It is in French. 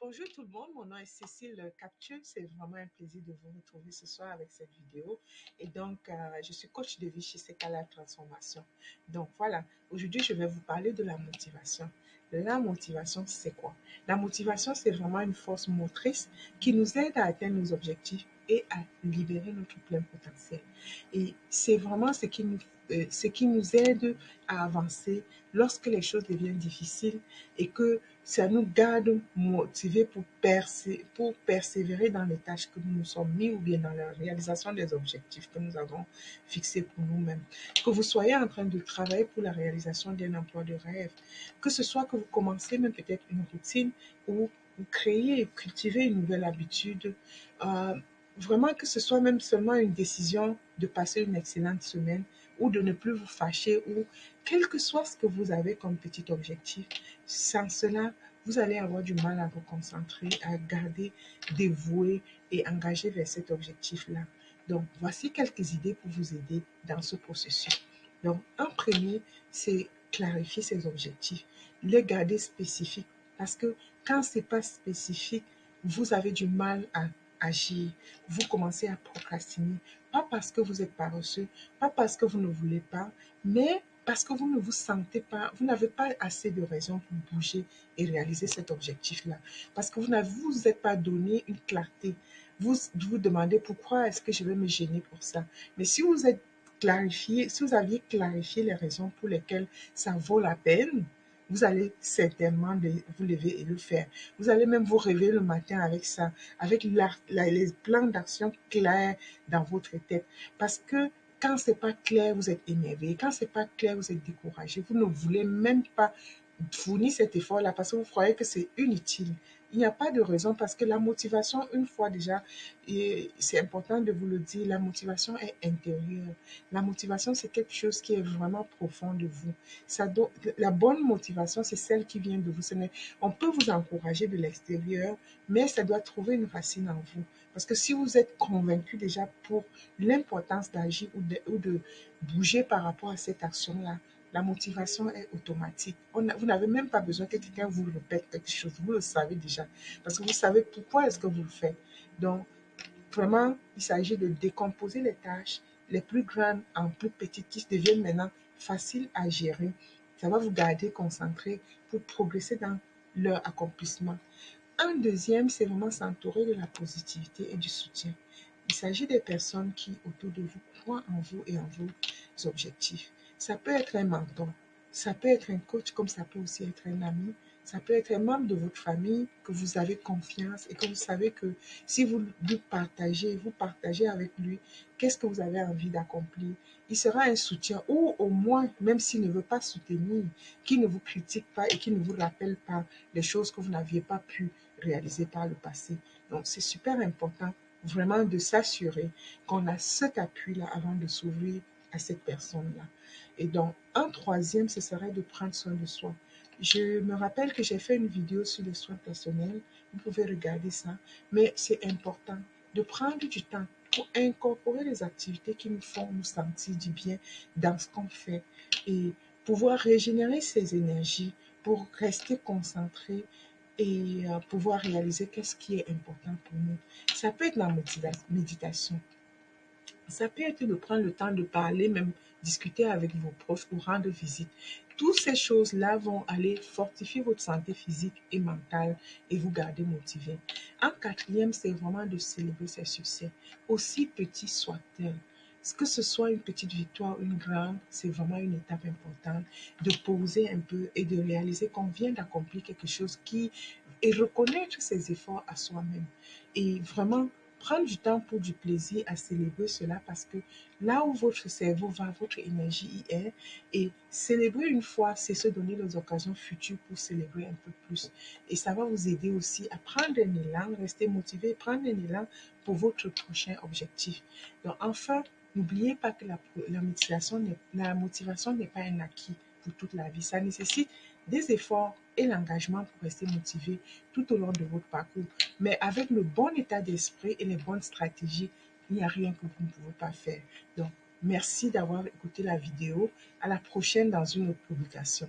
Bonjour tout le monde, mon nom est Cécile Capture. C'est vraiment un plaisir de vous retrouver ce soir avec cette vidéo. Et donc, je suis coach de vie chez Sekala Transformation. Donc voilà, aujourd'hui, je vais vous parler de la motivation. La motivation, c'est quoi? La motivation, c'est vraiment une force motrice qui nous aide à atteindre nos objectifs et à libérer notre plein potentiel. Et c'est vraiment ce qui nous aide à avancer lorsque les choses deviennent difficiles et que ça nous garde motivés pour persévérer dans les tâches que nous nous sommes mis ou bien dans la réalisation des objectifs que nous avons fixés pour nous-mêmes. Que vous soyez en train de travailler pour la réalisation d'un emploi de rêve, que ce soit que vous commencez même peut-être une routine ou vous créez et cultivez une nouvelle habitude, euh, vraiment que ce soit même seulement une décision de passer une excellente semaine ou de ne plus vous fâcher ou quel que soit ce que vous avez comme petit objectif, sans cela, vous allez avoir du mal à vous concentrer, à garder dévoué et engagé vers cet objectif-là. Donc, voici quelques idées pour vous aider dans ce processus. Donc, un premier, c'est clarifier ses objectifs, les garder spécifiques parce que quand c'est pas spécifique, vous avez du mal à agir. Vous commencez à procrastiner, pas parce que vous êtes paresseux, pas parce que vous ne voulez pas, mais parce que vous ne vous sentez pas, vous n'avez pas assez de raisons pour bouger et réaliser cet objectif-là. Parce que vous ne vous êtes pas donné une clarté. Vous vous demandez pourquoi est-ce que je vais me gêner pour ça. Mais si vous êtes clarifié, si vous aviez clarifié les raisons pour lesquelles ça vaut la peine, vous allez certainement vous lever et le faire. Vous allez même vous réveiller le matin avec ça, avec les plans d'action clairs dans votre tête. Parce que quand c'est pas clair, vous êtes énervé. Quand c'est pas clair, vous êtes découragé. Vous ne voulez même pas fournir cet effort-là parce que vous croyez que c'est inutile. Il n'y a pas de raison parce que la motivation, une fois déjà, et c'est important de vous le dire, la motivation est intérieure. La motivation, c'est quelque chose qui est vraiment profond de vous. La bonne motivation, c'est celle qui vient de vous. On peut vous encourager de l'extérieur, mais ça doit trouver une racine en vous. Parce que si vous êtes convaincu déjà pour l'importance d'agir ou de bouger par rapport à cette action-là, la motivation est automatique. Vous n'avez même pas besoin que quelqu'un vous répète quelque chose. Vous le savez déjà. Parce que vous savez pourquoi est-ce que vous le faites. Donc, vraiment, il s'agit de décomposer les tâches, les plus grandes en plus petites qui deviennent maintenant faciles à gérer. Ça va vous garder concentré pour progresser dans leur accomplissement. Un deuxième, c'est vraiment s'entourer de la positivité et du soutien. Il s'agit des personnes qui, autour de vous, croient en vous et en vos objectifs. Ça peut être un mentor, ça peut être un coach, comme ça peut aussi être un ami, ça peut être un membre de votre famille que vous avez confiance et que vous savez que si vous vous partagez avec lui, qu'est-ce que vous avez envie d'accomplir. Il sera un soutien ou au moins, même s'il ne veut pas soutenir, qui ne vous critique pas et qui ne vous rappelle pas les choses que vous n'aviez pas pu réaliser par le passé. Donc, c'est super important vraiment de s'assurer qu'on a cet appui-là avant de s'ouvrir à cette personne-là. Et donc, un troisième, ce serait de prendre soin de soi. Je me rappelle que j'ai fait une vidéo sur les soins personnels. Vous pouvez regarder ça. Mais c'est important de prendre du temps pour incorporer les activités qui nous font nous sentir du bien dans ce qu'on fait et pouvoir régénérer ses énergies pour rester concentré et pouvoir réaliser qu'est-ce qui est important pour nous. Ça peut être la méditation. Ça peut être de prendre le temps de parler, même discuter avec vos proches ou rendre visite. Toutes ces choses-là vont aller fortifier votre santé physique et mentale et vous garder motivé. En quatrième, c'est vraiment de célébrer ses succès, aussi petits soient-elles. Que ce soit une petite victoire ou une grande, c'est vraiment une étape importante de poser un peu et de réaliser qu'on vient d'accomplir quelque chose et reconnaître ses efforts à soi-même. Et vraiment prendre du temps pour du plaisir à célébrer cela parce que là où votre cerveau va, votre énergie y est. Et célébrer une fois, c'est se donner les occasions futures pour célébrer un peu plus. Et ça va vous aider aussi à prendre un élan, rester motivé, prendre un élan pour votre prochain objectif. Donc enfin, n'oubliez pas que la motivation n'est pas un acquis pour toute la vie. Ça nécessite des efforts et l'engagement pour rester motivé tout au long de votre parcours. Mais avec le bon état d'esprit et les bonnes stratégies, il n'y a rien que vous ne pouvez pas faire. Donc, merci d'avoir écouté la vidéo. À la prochaine dans une autre publication.